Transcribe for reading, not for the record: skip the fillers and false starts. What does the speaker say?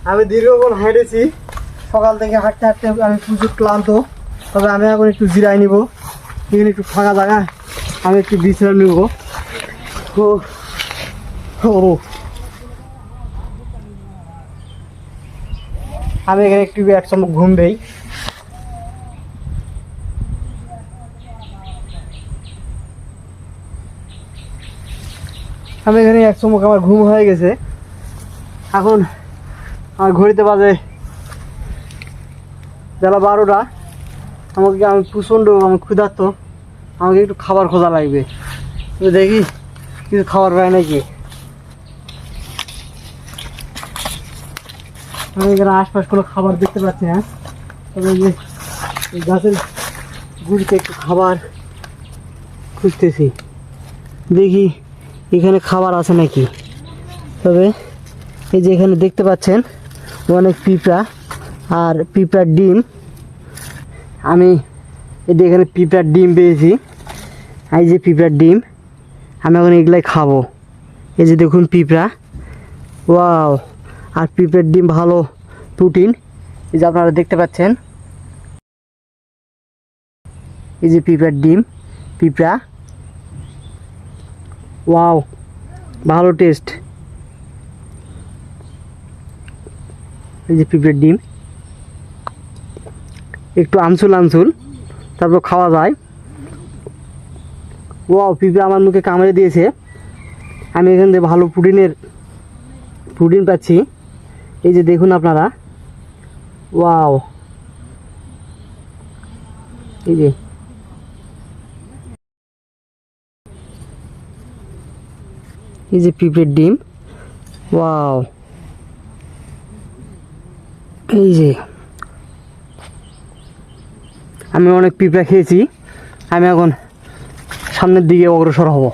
আমি দীর্ঘক্ষণ হেঁটেছি, সকাল থেকে হাঁটতে হাঁটতে আমি প্রচুর ক্লান্ত। তবে আমি এখন একটু জিরাই নিব, এখানে একটু ফাঁকা জায়গা, আমি একটু বিশ্রাম নিব। ও ও আমি এখানে একটু এক চমক ঘুম দেই। আমি এখানে এক চমক আমার ঘুম হয়ে গেছে। এখন আমার ঘড়িতে বাজে বেলা 12টা। আমি প্রচণ্ড ক্ষুধার্ত, আমাকে একটু খাবার খোঁজা লাগবে। দেখি কিছু খাবার পাই নাকি। আমি এখানে আশপাশ কোনো খাবার দেখতে পাচ্ছি না, তবে যে গাছের গুড়িতে একটু খাবার খুঁজতেছি, দেখি এখানে খাবার আছে নাকি। তবে এই যে এখানে দেখতে পাচ্ছেন অনেক পিঁপড়া আর পিঁপড়ার ডিম। আমি এই যে এখানে পিঁপড়ার ডিম পেয়েছি, এই যে পিঁপড়ার ডিম, আমি এখন এগুলাই খাবো। এই যে দেখুন পিঁপড়া, ওয়াও! আর পিঁপড়ার ডিম ভালো প্রোটিন, এই যে আপনারা দেখতে পাচ্ছেন। এই যে পিঁপড়ার ডিম, পিঁপড়া, ওয়াও, ভালো টেস্ট। এই যে পিঁপড়ার ডিম, একটু আনসুল আনসুল, তারপর খাওয়া যায়। ওয়াও, পিঁপড়া আমার মুখে কামড়ে দিয়েছে। আমি এখান থেকে ভালো প্রোটিন পাচ্ছি। এই যে দেখুন আপনারা, ওয়াও! এই যে পিঁপড়ের ডিম, ওয়াও! এই যে আমি অনেক পিঁপড়া খেয়েছি, আমি এখন সামনের দিকে অগ্রসর হব।